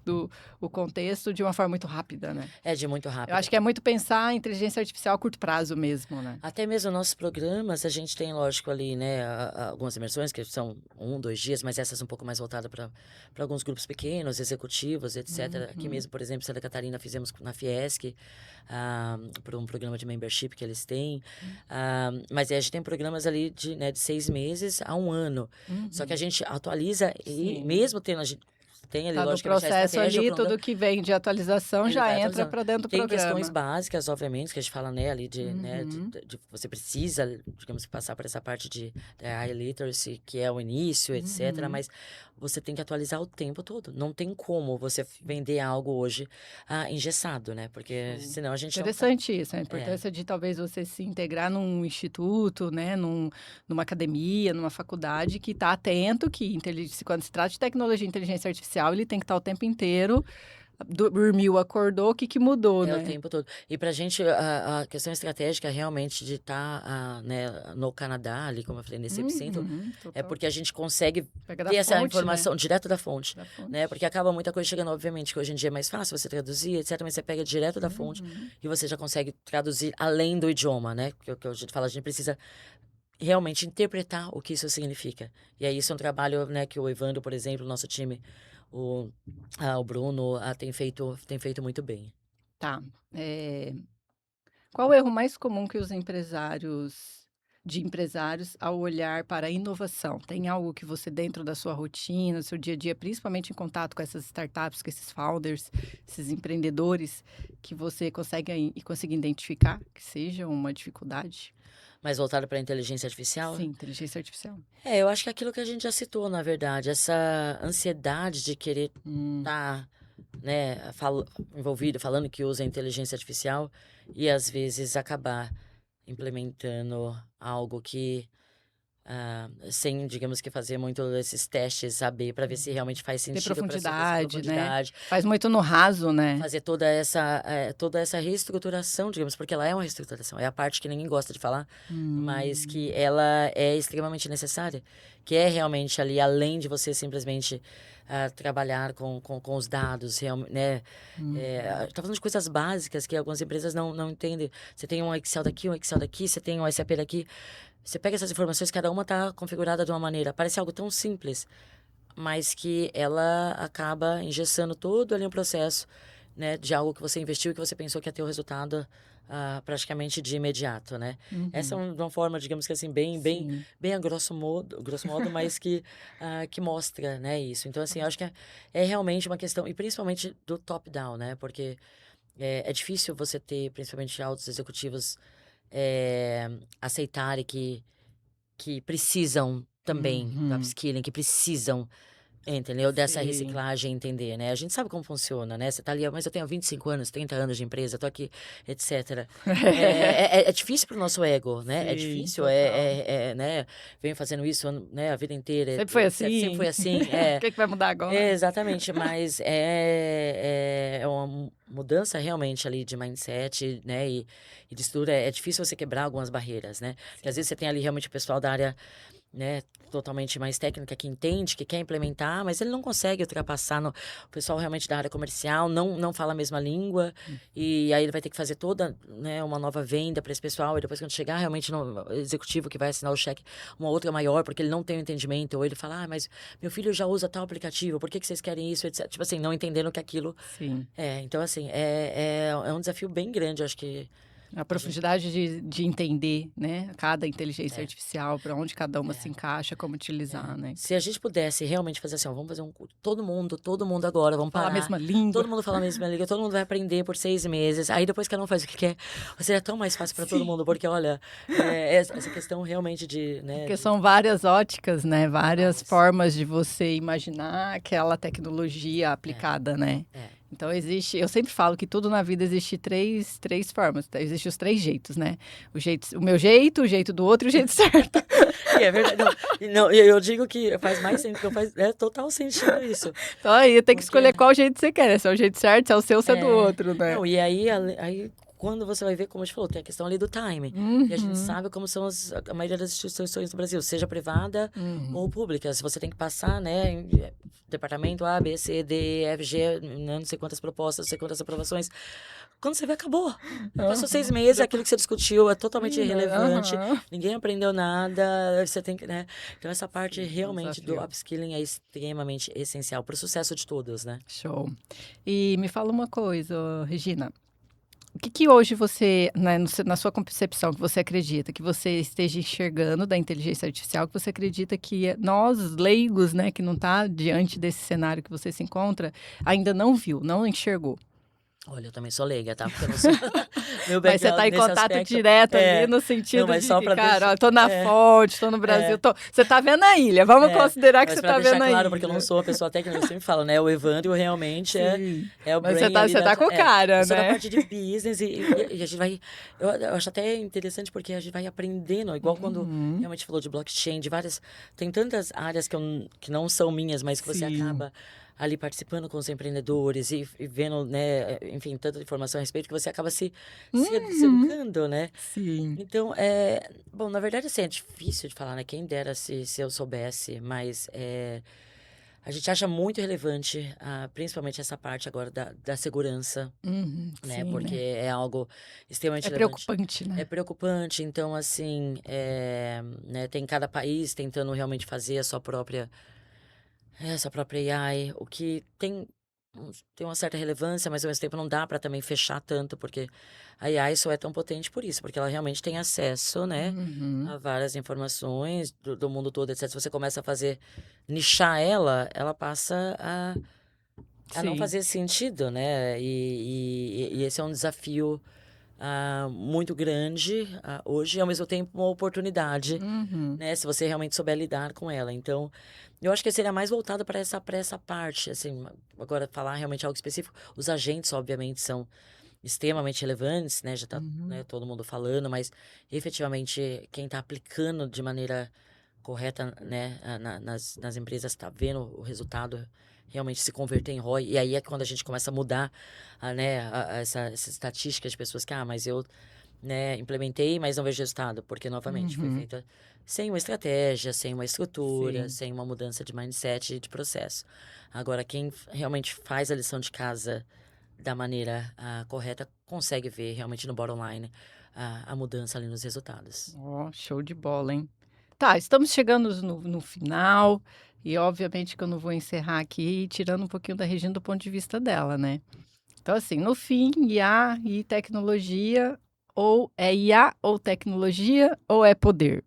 o contexto de uma forma muito rápida, né? De muito rápido. Eu acho que é muito pensar a inteligência artificial a curto prazo mesmo, né? Até mesmo nossos programas, a gente tem, lógico, ali, né, algumas imersões que são 1, 2 dias, mas essas um pouco mais voltadas para alguns grupos pequenos, executivos, etc. Aqui mesmo, por exemplo, em Santa Catarina, fizemos na Fiesc, para um programa de membership que eles têm. Mas a gente tem programas ali de 6 meses a 1 ano. Só que a gente atualiza, e mesmo tendo... tem ali, Tá no logicamente, a processo estratégia, o ali, cronograma, tudo que vem de atualização ele já vai entra atualizando. para dentro do Tem programa. questões básicas, obviamente, que a gente fala, né, ali Uhum. de você precisa, digamos, passar por essa parte de AI literacy, que é o início, etc. Uhum. Mas você tem que atualizar o tempo todo. Não tem como você vender algo hoje engessado, né? Porque Show. senão a gente não tá. Interessante isso, a É. importância de talvez você se integrar num instituto, né, numa academia, numa faculdade que está atento que quando se trata de tecnologia e inteligência artificial, ele tem que estar o tempo inteiro, dormiu, acordou, o que que mudou, É o né? tempo todo. E pra gente, a questão estratégica realmente de estar né, no Canadá, ali, como eu falei, nesse epicentro, Uhum, é total. porque a gente consegue Pega da ter essa fonte, né? informação direto da fonte, Da né? fonte. Porque acaba muita coisa chegando, obviamente, que hoje em dia é mais fácil você traduzir, etc., mas você pega direto da fonte Uhum. e você já consegue traduzir além do idioma, né? Porque o que a gente fala, a gente precisa realmente interpretar o que isso significa. E aí isso é um trabalho, né, que o Evandro, por exemplo, o nosso time, o, o Bruno, tem feito muito bem. Tá. Qual o erro mais comum que os empresários ao olhar para a inovação? Tem algo que você, dentro da sua rotina, do seu dia a dia, principalmente em contato com essas startups, com esses founders, esses empreendedores, que você consegue identificar que seja uma dificuldade? Mais voltado para a inteligência artificial? Sim, inteligência artificial. É, eu acho que é aquilo que a gente já citou, na verdade, essa ansiedade de querer Hum, estar, né, envolvido, falando que usa a inteligência artificial e às vezes acabar implementando algo que sem, digamos que fazer muito esses testes AB para ver se realmente faz ter sentido para sua empresa, profundidade, né? profundidade, Faz muito no raso, né? fazer toda essa reestruturação, digamos, porque ela é uma reestruturação, é a parte que ninguém gosta de falar, mas que Hum, ela é extremamente necessária, que é realmente ali, além de você simplesmente trabalhar com os dados, né? uhum. Tá falando de coisas básicas que algumas empresas não entendem. Você tem um Excel daqui, um Excel daqui, você tem um SAP daqui. Você pega essas informações, cada uma está configurada de uma maneira. Parece algo tão simples, mas que ela acaba engessando todo ali um processo, né, de algo que você investiu e que você pensou que ia ter o resultado praticamente de imediato, né? Essa é Uhum. uma forma, digamos que assim, Sim. bem a grosso modo, mas que mostra, né, isso. Então, assim, eu acho que é realmente uma questão, e principalmente do top-down, né? Porque é difícil você ter, principalmente altos executivos, aceitarem que precisam também do Uhum. upskilling, que precisam, entendeu? Dessa Sim. reciclagem, entender, né? A gente sabe como funciona, né? Você tá ali, mas eu tenho 25 anos, 30 anos de empresa, tô aqui, etc. É difícil pro nosso ego, né? É Sim, difícil, total. né? Venho fazendo isso, né, a vida inteira, Sempre foi etc. Sempre assim? foi assim, O que que vai mudar agora? exatamente, mas é uma mudança realmente ali de mindset, né? E de estudo. É difícil você quebrar algumas barreiras, né? Porque às vezes você tem ali realmente o pessoal da área, né, totalmente mais técnica que entende, que quer implementar, mas ele não consegue ultrapassar o pessoal realmente da área comercial, não fala a mesma língua, e aí ele vai ter que fazer toda, né, uma nova venda para esse pessoal, e depois quando chegar realmente no executivo que vai assinar o cheque, uma outra maior, porque ele não tem o entendimento, ou ele fala, mas meu filho já usa tal aplicativo, por que vocês querem isso, etc. Tipo assim, não entendendo que aquilo Sim. então assim, é um desafio bem grande, eu acho que A a gente, profundidade de entender, né, cada inteligência é, artificial, para onde cada uma se é. encaixa, como utilizar, né. Se a gente pudesse realmente fazer assim, ó, vamos fazer todo mundo agora, vamos Falar a parar. mesma língua. Todo mundo fala a mesma língua, todo mundo vai aprender por 6 meses. Aí depois cada um faz o que quer. Seria tão mais fácil para todo Sim. mundo, porque olha, essa questão realmente de, né, Porque são várias óticas, né, várias várias. formas de você imaginar aquela tecnologia É, aplicada, né. é. Então eu sempre falo que tudo na vida existe três formas, tá, existe os 3 jeitos, né. O meu jeito, o jeito do outro e o jeito certo. E é verdade. Não, e eu digo que faz mais sentido, é total sentido isso. Então aí tem que Porque escolher qual jeito você quer, né, se é o jeito certo, se é o seu, se é do É, outro, né. não, e aí, quando você vai ver, como a gente falou, tem a questão ali do timing. E a gente Uhum, sabe como são a maioria das instituições do Brasil, seja privada ou uhum. pública. Se você tem que passar, né, departamento A, B, C, D, E, F, G, não sei quantas propostas, não sei quantas aprovações. Quando você vê, acabou. Passou Aham. 6 meses, aquilo que você discutiu é totalmente irrelevante, Aham. ninguém aprendeu nada, você tem que, né? Então, essa parte Sim, é um realmente do desafio. upskilling é extremamente essencial para o sucesso de todos, né? Show. E me fala uma coisa, ô, Regina. O que hoje você, né, na sua concepção, que você acredita, que você esteja enxergando da inteligência artificial, que você acredita que nós, leigos, né, que não está diante desse cenário que você se encontra, ainda não viu, não enxergou? Olha, eu também sou leiga, tá? Porque eu não sou... Meu Mas você background está em nesse contato aspecto direto ali é... no Não, sentido mas de só que, para cara, deixar... ó, tô na fonte, tô no Brasil, você tá vendo a ilha, vamos considerar que Mas você para tá deixar vendo a claro, porque eu não ilha. sou uma pessoa técnica, eu sempre falo, né? O Evandro realmente Sim, é o mas brain ali você da... tá com Eu cara, sou da né? parte de business e a gente vai... Eu acho até interessante porque a gente vai aprendendo, igual quando Uhum, realmente falou de blockchain, de várias... Tem tantas áreas que não são minhas, mas que você sim. acaba ali participando com os empreendedores e vendo, né, enfim, tanta informação a respeito que você acaba se Uhum, educando, né? sim. Então, bom, na verdade, assim, é difícil de falar, né? Quem dera se eu soubesse, mas a gente acha muito relevante, principalmente essa parte agora da segurança, né? Sim, Porque né? é algo extremamente É relevante. preocupante, É né? preocupante, então, assim, né, tem cada país tentando realmente fazer a sua própria AI, o que tem uma certa relevância, mas ao mesmo tempo não dá para também fechar tanto, porque a AI só é tão potente por isso, porque ela realmente tem acesso, né, Uhum, a várias informações do mundo todo, etc. Se você começa a nichar ela, ela passa a não sim. fazer sentido, né? E esse é um desafio muito grande hoje, e ao mesmo tempo uma oportunidade, Uhum, né? Se você realmente souber lidar com ela. Então, eu acho que seria mais voltado para essa parte, assim, agora falar realmente algo específico. Os agentes, obviamente, são extremamente relevantes, né? Já está, uhum, né, todo mundo falando, mas efetivamente quem está aplicando de maneira correta, né, nas empresas está vendo o resultado realmente se converter em ROI. E aí é quando a gente começa a mudar, né, essa estatística de pessoas que, mas eu, né, implementei, mas não vejo resultado, porque novamente foi uhum, feita sem uma estratégia, sem uma estrutura, sim. sem uma mudança de mindset e de processo. Agora, quem realmente faz a lição de casa da maneira correta consegue ver realmente no bottom line a mudança ali nos resultados. Ó, show de bola, hein? Tá, estamos chegando no final e obviamente que eu não vou encerrar aqui tirando um pouquinho da Regina do ponto de vista dela, né? Então, assim, no fim, IA e tecnologia, ou é IA ou tecnologia, ou é poder?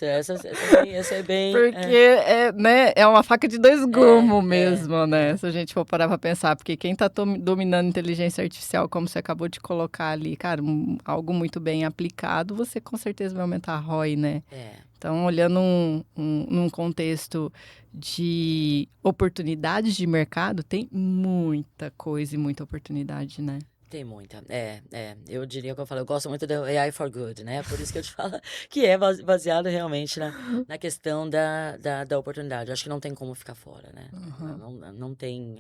Essa é bem. Porque é, né, é uma faca de dois É, gumes é, mesmo, né? é, Se a gente for parar pra pensar, porque quem tá dominando inteligência artificial, como você acabou de colocar ali, cara, algo muito bem aplicado, você com certeza vai aumentar a ROI, né? é. Então, olhando num contexto de oportunidades de mercado, tem muita coisa e muita oportunidade, né? Tem muita. Eu diria que eu falo, eu gosto muito da AI for Good, né? Por isso que eu te falo que é baseado realmente na questão da oportunidade. Acho que não tem como ficar fora, né? Aham. Não tem.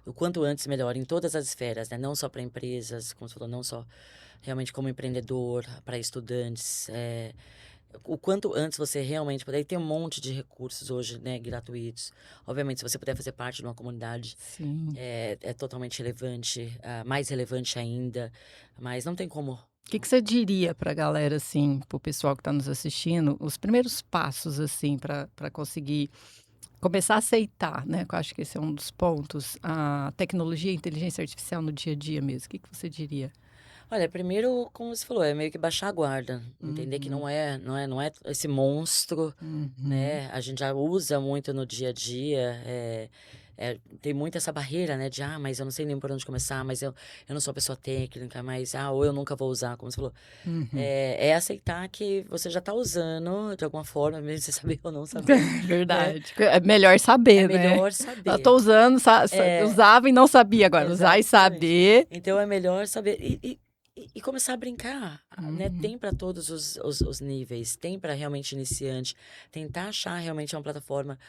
O quanto antes melhor, em todas as esferas, né? Não só para empresas, como você falou, não só realmente como empreendedor, para estudantes. O quanto antes você realmente puder. E tem um monte de recursos hoje, né? Gratuitos. Obviamente, se você puder fazer parte de uma comunidade Sim. é totalmente relevante, mais relevante ainda, mas não tem como. O que você diria para a galera, assim, para o pessoal que está nos assistindo, os primeiros passos, assim, para conseguir começar a aceitar, né? Que eu acho que esse é um dos pontos, a tecnologia e a inteligência artificial no dia a dia mesmo. O que você diria? Olha, primeiro, como você falou, é meio que baixar a guarda, entender que Uhum, não é esse monstro, uhum, né? A gente já usa muito no dia a dia, tem muito essa barreira, né? De, mas eu não sei nem por onde começar, mas eu não sou uma pessoa técnica, mas, ou eu nunca vou usar, como você falou. uhum. É aceitar que você já está usando de alguma forma, mesmo sem saber ou não saber, né? Verdade. É melhor É saber, né? melhor Eu saber. tô usando, É, usava e não sabia agora. Usar e exatamente. saber. Então é melhor saber e começar a brincar, né? Uhum, Tem para todos os níveis, tem para realmente iniciante, tentar achar realmente uma plataforma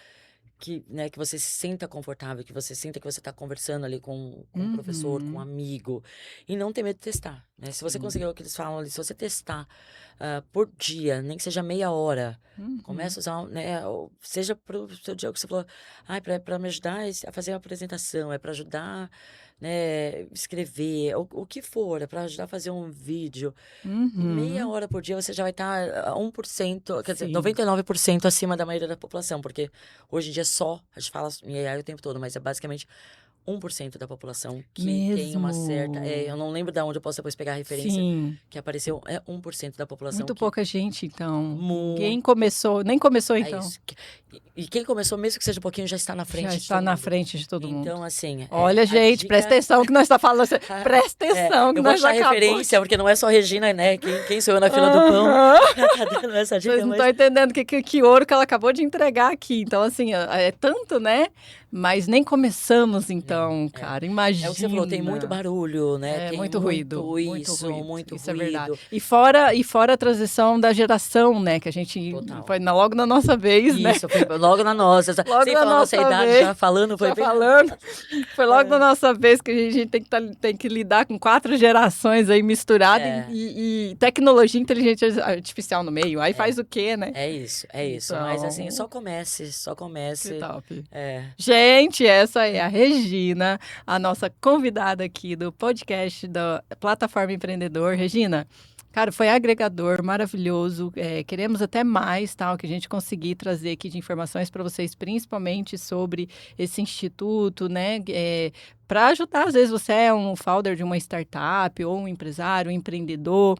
que você se sinta confortável, que você sinta que você está conversando ali com um professor, com um uhum. amigo, e não ter medo de testar, né? Se você Sim. conseguir o que eles falam ali, se você testar por dia, nem que seja meia hora, Uhum, começa a usar, né? Seja para o seu dia que você falou, para me ajudar a fazer a apresentação, é para ajudar, né, escrever, o que for, é para ajudar a fazer um vídeo. Meia uhum. hora por dia você já vai estar a 1%, quer dizer, Sim. 99% acima da maioria da população, porque hoje em dia a gente fala em AI o tempo todo, mas é basicamente 1% da população que tem uma certa... eu não lembro de onde eu posso depois pegar a referência. Sim. Que apareceu, 1% da população. Muito pouca gente, então. Ninguém começou, nem começou, então. Isso. E quem começou, mesmo que seja um pouquinho, já está na frente já de está todo na mundo. frente de todo mundo. Então, assim... Olha, gente, presta atenção que nós estamos falando. Presta atenção que eu nós vou achar referência, porque não é só Regina, né? Quem sou eu na fila do pão? Tá dando essa dica, Vocês não estão entendendo que ouro que ela acabou de entregar aqui. Então, assim, é tanto, né? Mas nem começamos, então, cara. Imagina. É o que você falou, tem muito barulho, né? Tem muito ruído. Muito isso ruído. É verdade. E fora a transição da geração, né? Que a gente foi logo na nossa vez, né? Isso, foi logo na nossa. Logo sem na falar nossa idade, vez. já falando, foi bem... Foi logo na nossa vez que a gente tem que lidar com 4 gerações aí misturadas e tecnologia e inteligência artificial no meio. Aí faz o quê, né? É isso. Então... Mas assim, só comece. Que top. Gente, essa é a Regina, a nossa convidada aqui do podcast da Plataforma Empreendedor. Regina, cara, foi agregador, maravilhoso. Queremos até mais, tal, que a gente conseguir trazer aqui de informações para vocês, principalmente sobre esse instituto, né? Para ajudar, às vezes você é um founder de uma startup ou um empresário, um empreendedor.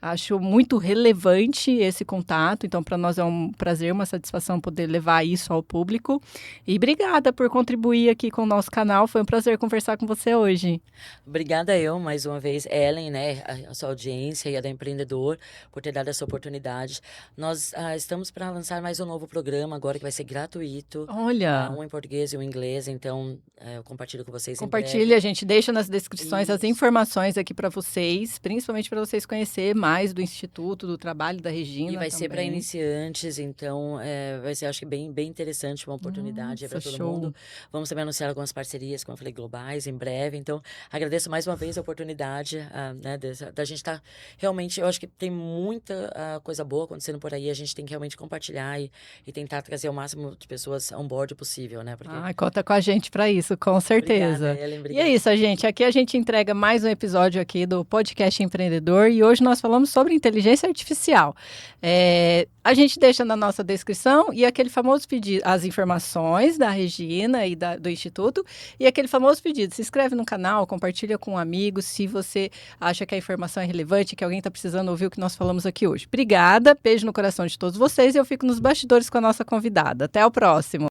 Acho muito relevante esse contato, então para nós é um prazer, uma satisfação poder levar isso ao público. E obrigada por contribuir aqui com o nosso canal, foi um prazer conversar com você hoje. Obrigada eu, mais uma vez, Ellen, né, a sua audiência e a da Empreendedor, por ter dado essa oportunidade. Nós estamos para lançar mais um novo programa agora, que vai ser gratuito. Olha! Um em português e um em inglês, então eu compartilho com vocês Compartilha, a gente deixa nas descrições as informações aqui para vocês, principalmente para vocês conhecer mais do Instituto, do trabalho da Regina. E vai ser para iniciantes, então vai ser, acho que bem interessante, uma oportunidade para todo mundo. Vamos também anunciar algumas parcerias, como eu falei, globais, em breve. Então, agradeço mais uma vez a oportunidade, né, da gente estar realmente, eu acho que tem muita coisa boa acontecendo por aí, a gente tem que realmente compartilhar e tentar trazer o máximo de pessoas on board possível, né? Porque... conta com a gente para isso, com certeza. Obrigada, Ellen, e é isso, gente. Aqui a gente entrega mais um episódio aqui do Podcast Empreendedor e hoje nós falamos sobre inteligência artificial. A gente deixa na nossa descrição e aquele famoso pedido, as informações da Regina e do Instituto e aquele famoso pedido, se inscreve no canal, compartilha com um amigo se você acha que a informação é relevante, que alguém está precisando ouvir o que nós falamos aqui hoje. Obrigada, beijo no coração de todos vocês e eu fico nos bastidores com a nossa convidada. Até o próximo.